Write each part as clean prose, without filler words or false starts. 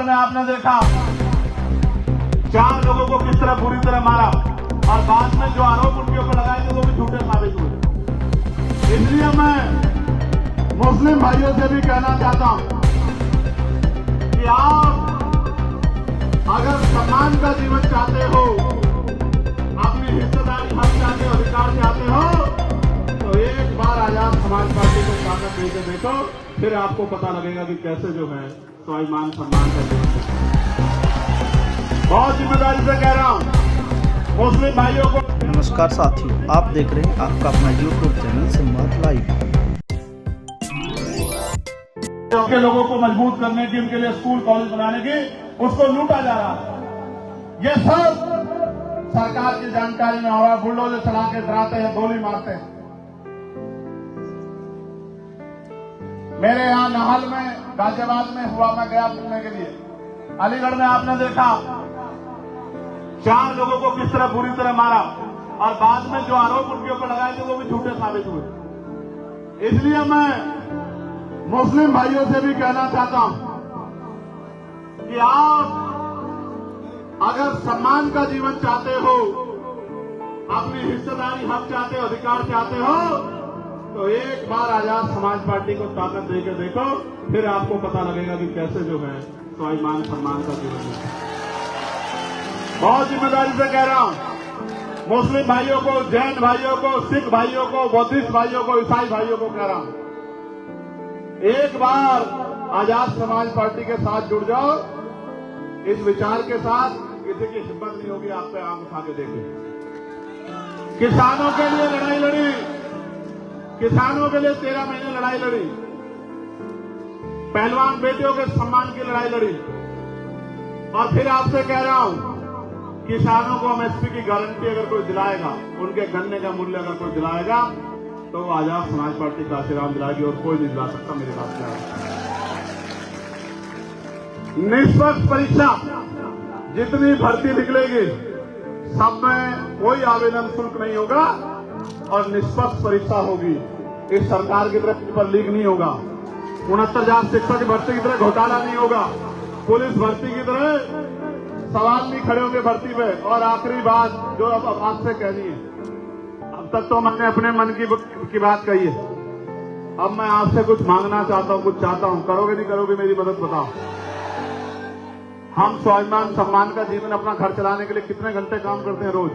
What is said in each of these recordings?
में आपने देखा 4 लोगों को किस तरह बुरी तरह मारा और बाद में जो आरोप उनके ऊपर लगाए थे वो भी झूठे साबित हुए। इसलिए मैं मुस्लिम भाइयों से भी कहना चाहता हूं कि आप अगर सम्मान का जीवन चाहते हो, अपनी हिस्सेदारी हक चाहते हो, अधिकार चाहते हो, तो एक बार आजाद समाज पार्टी को ताकत देके देखो, फिर आपको पता लगेगा कि कैसे जो है स्वाभिमान सम्मान का जीवन। बहुत जिम्मेदारी से कह रहा हूं मुस्लिम भाइयों को। नमस्कार साथियों, आप देख रहे हैं आपका अपना यूट्यूब चैनल संवाद लाइव। के लोगों को मजबूत करने की, उनके लिए स्कूल कॉलेज बनाने की, उसको लूटा जा रहा है। ये सब सरकार की जानकारी में हो रहा है। बुलडोजर चला के डराते हैं, गोली मारते हैं। मेरे यहां नाहल में, गाजियाबाद में हुआ, मैं गया मिलने के लिए। अलीगढ़ में आपने देखा 4 लोगों को किस तरह बुरी तरह मारा और बाद में जो आरोप उनके ऊपर लगाए थे वो भी झूठे साबित हुए। इसलिए मैं मुस्लिम भाइयों से भी कहना चाहता हूं कि आप अगर सम्मान का जीवन चाहते हो, अपनी हिस्सेदारी हक चाहते हो, अधिकार चाहते हो, तो एक बार आजाद समाज पार्टी को ताकत देके देखो, फिर आपको पता लगेगा कि कैसे जो है स्वाभिमान सम्मान का जीवन है। बहुत जिम्मेदारी से कह रहा हूं मुस्लिम भाइयों को, जैन भाइयों को, सिख भाइयों को, बौद्धिस्ट भाइयों को, ईसाई भाइयों को कह रहा हूं, एक बार आजाद समाज पार्टी के साथ जुड़ जाओ। इस विचार के साथ किसी की हिम्मत नहीं होगी आप पे आंख उठा के देखे। किसानों के लिए लड़ाई लड़ी, किसानों के लिए 13 महीने लड़ाई लड़ी, पहलवान बेटियों के सम्मान की लड़ाई लड़ी। और फिर आपसे कह रहा हूं, किसानों को एमएसपी की गारंटी अगर कोई दिलाएगा, उनके गन्ने का मूल्य अगर कोई दिलाएगा, तो आजाद समाज पार्टी काशीराम दिलाएगी और कोई नहीं दिला सकता। मेरी बात क्या है? निष्पक्ष परीक्षा, जितनी भर्ती निकलेगी सब में कोई आवेदन शुल्क नहीं होगा और निष्पक्ष परीक्षा होगी। इस सरकार की तरफ पर लीक नहीं होगा। 69,000 शिक्षक की भर्ती की तरह घोटाला नहीं होगा। पुलिस भर्ती की तरह सवाल नहीं खड़े होंगे भर्ती पे। और आखिरी बात जो अब आपसे कहनी है, अब तक तो मैंने अपने मन की बात कही है, अब मैं आपसे कुछ मांगना चाहता हूं, कुछ चाहता हूं। करोगे नहीं करोगे मेरी मदद बताओ। हम स्वाभिमान सम्मान का जीवन, अपना घर चलाने के लिए कितने घंटे काम करते हैं रोज?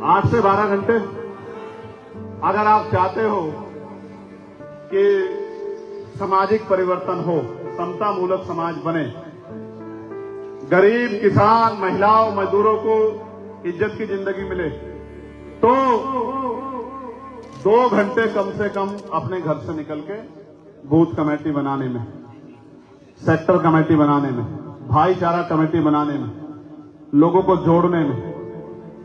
8 से 12 घंटे। अगर आप चाहते हो कि सामाजिक परिवर्तन हो, समता मूलक समाज बने, गरीब, किसान, महिलाओं, मजदूरों को इज्जत की जिंदगी मिले, तो 2 घंटे कम से कम अपने घर से निकल के बूथ कमेटी बनाने में, सेक्टर कमेटी बनाने में, भाईचारा कमेटी बनाने में, लोगों को जोड़ने में,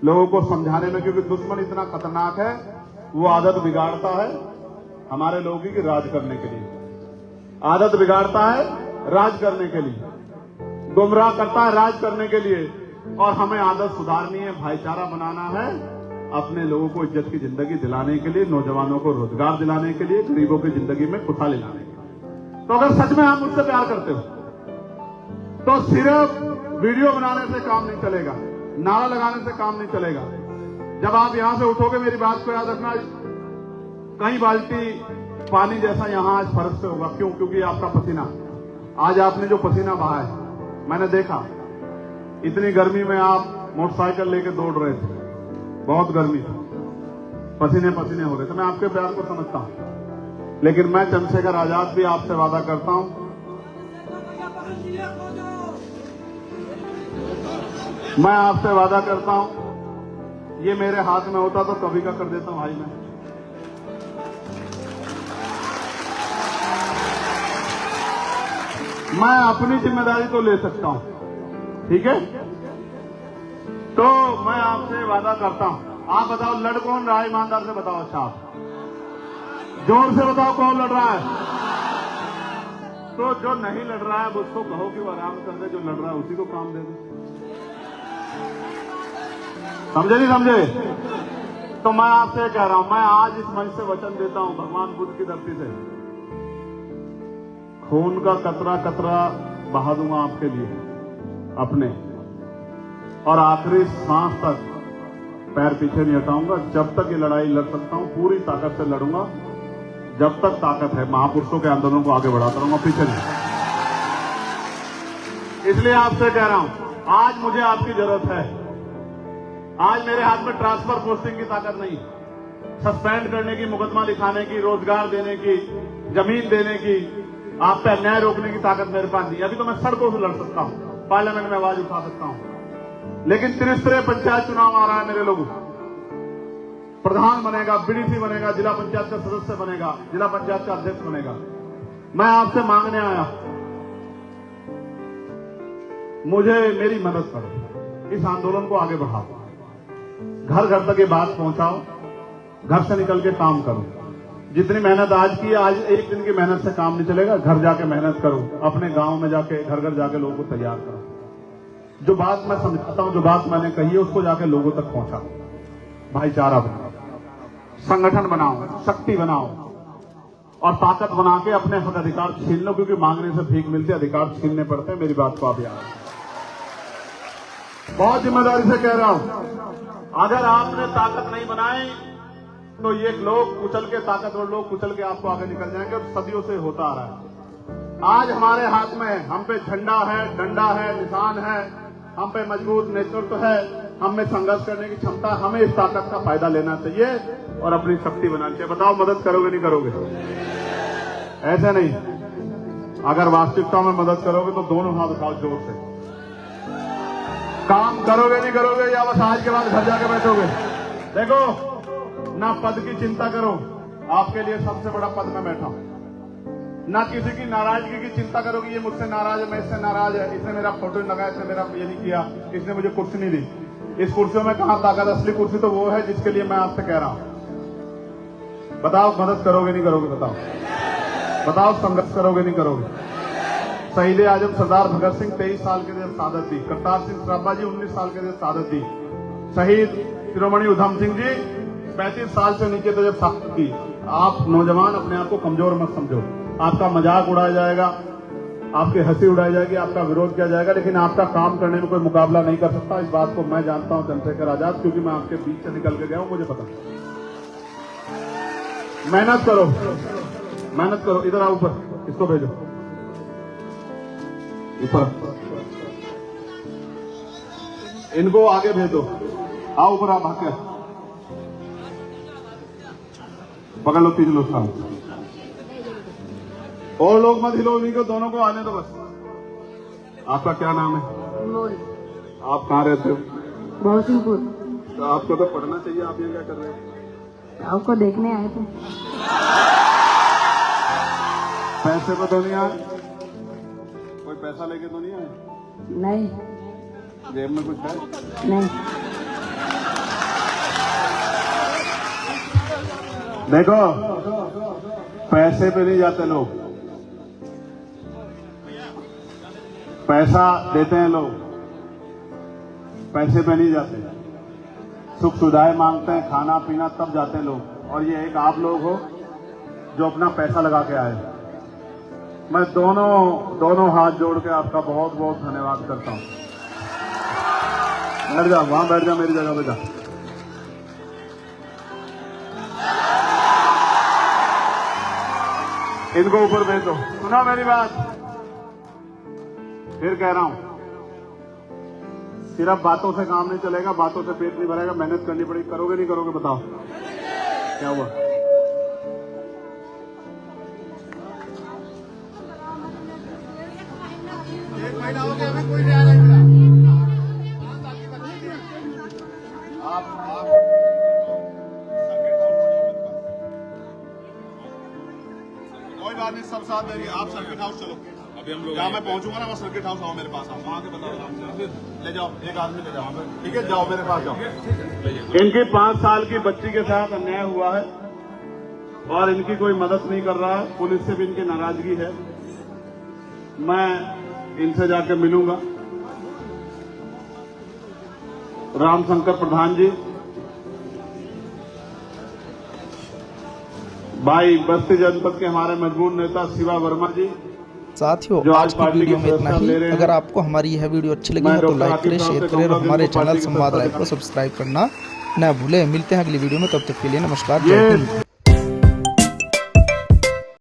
लोगों को समझाने में। क्योंकि दुश्मन इतना खतरनाक है, वो आदत बिगाड़ता है हमारे लोगों की राज करने के लिए, आदत बिगाड़ता है राज करने के लिए, गुमराह करता है राज करने के लिए। और हमें आदत सुधारनी है, भाईचारा बनाना है, अपने लोगों को इज्जत की जिंदगी दिलाने के लिए, नौजवानों को रोजगार दिलाने के लिए, गरीबों की जिंदगी में खुशहाली लाने के लिए। तो अगर सच में आप मुझसे प्यार करते हो तो सिर्फ वीडियो बनाने से काम नहीं चलेगा, नारा लगाने से काम नहीं चलेगा। जब आप यहां से उठोगे, मेरी बात को याद रखना, कई बाल्टी पानी जैसा यहां आज फर्श से होगा। क्यों? क्योंकि आपका पसीना, आज आपने जो पसीना बहा है, मैंने देखा इतनी गर्मी में आप मोटरसाइकिल लेके दौड़ रहे थे, बहुत गर्मी थी, पसीने पसीने हो रहे थे। मैं आपके प्यार को समझता हूं, लेकिन मैं चंद्रशेखर आजाद भी आपसे वादा करता हूं, मैं आपसे वादा करता हूं, ये मेरे हाथ में होता तो कभी का कर देता हूं भाई। मैं अपनी जिम्मेदारी तो ले सकता हूं, ठीक है? तो मैं आपसे वादा करता हूं। आप बताओ, लड़ कौन रहा है? ईमानदार से बताओ। अच्छा, आप जोर से बताओ कौन लड़ रहा है? तो जो नहीं लड़ रहा है उसको कहो कि वो आराम कर दे, जो लड़ रहा है उसी को काम दे दे। समझे नहीं समझे? तो मैं आपसे कह रहा हूं, मैं आज इस मंच से वचन देता हूं, भगवान बुद्ध की धरती से, खून का कतरा कतरा बहा दूंगा आपके लिए अपने, और आखिरी सांस तक पैर पीछे नहीं हटाऊंगा। जब तक ये लड़ाई लड़ सकता हूं पूरी ताकत से लड़ूंगा, जब तक ताकत है। महापुरुषों के आंदोलन को आगे बढ़ाता रहूंगा, पीछे नहीं। इसलिए आपसे कह रहा हूं, आज मुझे आपकी जरूरत है। आज मेरे हाथ में ट्रांसफर पोस्टिंग की ताकत नहीं, सस्पेंड करने की, मुकदमा लिखाने की, रोजगार देने की, जमीन देने की, आप पे अन्याय रोकने की ताकत मेरे पास नहीं। अभी तो मैं सड़कों से लड़ सकता हूं, पार्लियामेंट में आवाज उठा सकता हूं, लेकिन त्रिस्तरीय पंचायत चुनाव आ रहा है मेरे लोगों। प्रधान बनेगा, बीडीसी बनेगा, जिला पंचायत का सदस्य बनेगा, जिला पंचायत का अध्यक्ष बनेगा। मैं आपसे मांगने आया, मुझे मेरी मदद करो, इस आंदोलन को आगे बढ़ाओ, घर घर तक ये बात पहुंचाओ, घर से निकल के काम करो। जितनी मेहनत आज की, आज एक दिन की मेहनत से काम नहीं चलेगा। घर जाके मेहनत करो, अपने गांव में जाके घर घर जाके लोगों को तैयार करो। जो बात मैं समझाता हूं, जो बात मैंने कही है, उसको जाके लोगों तक पहुंचाओ। भाईचारा बनाओ, संगठन बनाओ, शक्ति बनाओ, और ताकत बना के अपने हक अधिकार छीन लो, क्योंकि मांगने से भीख मिलती है, अधिकार छीनने पड़ते हैं। मेरी बात को आप याद, बहुत जिम्मेदारी से कह रहा हूं। अगर आपने ताकत नहीं बनाई तो ये लोग कुचल के, ताकतवर लोग कुचल के आपको आगे निकल जाएंगे, और सदियों से होता आ रहा है। आज हमारे हाथ में, हम पे झंडा है, डंडा है, निशान है, हम पे मजबूत नेतृत्व है, हम में संघर्ष करने की क्षमता। हमें इस ताकत का फायदा लेना चाहिए और अपनी शक्ति बनानी चाहिए। बताओ, मदद करोगे नहीं करोगे? ऐसे नहीं, अगर वास्तविकता में मदद करोगे तो दोनों हाथ उठाओ जोर से। काम करोगे नहीं करोगे, या बस आज के बाद घर जाके बैठोगे? देखो, ना पद की चिंता करो, आपके लिए सबसे बड़ा पद में बैठा हूं। ना किसी की नाराजगी की चिंता करो कि ये मुझसे नाराज है, मैं इससे नाराज है, इसने मेरा फोटो लगाया, इसने मेरा ये नहीं किया, इसने मुझे कुर्सी नहीं दी। इस कुर्सियों में कहां ताकत? असली कुर्सी तो वो है जिसके लिए मैं आपसे कह रहा हूं। बताओ, मदद करोगे नहीं करोगे? बताओ, बताओ, संघर्ष करोगे नहीं करोगे? शहीद आजम सरदार भगत सिंह 23 साल के लिए शहादत दी, करतार सिंह सराभा जी 19 साल के लिए शहादत दी, शहीद शिरोमणि उधम सिंह जी 35 साल से नीचे तो जब शहादत की। आप नौजवान अपने आप को कमजोर मत समझो। आपका मजाक उड़ाया जाएगा, आपकी हंसी उड़ाई जाएगी, आपका विरोध किया जाएगा, लेकिन आपका काम करने में कोई मुकाबला नहीं कर सकता। इस बात को मैं जानता हूं चंद्रशेखर आजाद, क्योंकि मैं आपके बीच से निकल के गया हूं, मुझे पता। मेहनत करो, मेहनत करो। इधर आओ, ऊपर इसको भेजो, ऊपर इनको आगे भेजो। आओ ऊपर, आप आके पकड़ लो, 3 लोग खाओ, और लोग मत हिलो, इनको दोनों को आने दो बस। आपका क्या नाम है? आप कहाँ रहते हो? बहुसिंहपुर। तो आपको तो पढ़ना चाहिए, आप ये क्या कर रहे हैं? आपको देखने आए थे। पैसे को तो नहीं आए? कोई पैसा लेके तो नहीं आए? नहीं। जेब में कुछ है? नहीं। देखो, पैसे पे नहीं जाते लोग, पैसा देते हैं लोग, पैसे पे नहीं जाते। सुख सुविधाएं मांगते हैं, खाना पीना, तब जाते हैं लोग। और ये एक आप लोग हो जो अपना पैसा लगा के आए। मैं दोनों हाथ जोड़ के आपका बहुत बहुत धन्यवाद करता हूं। बैठ जा, वहां बैठ जा, मेरी जगह पे जा। इनको ऊपर भेज दो। सुना मेरी बात? फिर कह रहा हूं, सिर्फ बातों से काम नहीं चलेगा, बातों से पेट नहीं भरेगा, मेहनत करनी पड़ेगी। करोगे नहीं करोगे? बताओ क्या हुआ? एक महीना हो गया, अभी कोई नहीं आया मेरा। कोई बात नहीं, सब साथ देंगे। आप सर्किट हाउस चलो, अभी हम लोग जहाँ मैं पहुंचूंगा ना, वो सर्किट हाउस आओ मेरे पास, आओ, वहां के बताओ, ले जाओ, एक आदमी ले जाओ, ठीक है? जाओ मेरे पास जाओ। इनकी 5 साल की बच्ची के साथ अन्याय हुआ है और इनकी कोई मदद नहीं कर रहा है। पुलिस से भी इनकी नाराजगी है। मैं इनसे जाकर मिलूंगा। रामशंकर प्रधान जी, भाई बस्ती जनपद के हमारे मजबूत नेता शिवा वर्मा जी, साथियों जो आज आज की पार्टी वीडियो के में इतना फैसला ही। ले रहे हैं। अगर आपको हमारी यह वीडियो अच्छी लगी मैं है तो डॉक्टर लाइक आकिब करें, साहब शेयर से करें और कहूंगा हमारे कि चैनल पार्टी का संवाद फैसला लाइव को दिखाएं। सब्सक्राइब करना न भूलें। मिलते हैं अगली वीडियो में, तब तक के लिए नमस्कार, जय ये हिंद।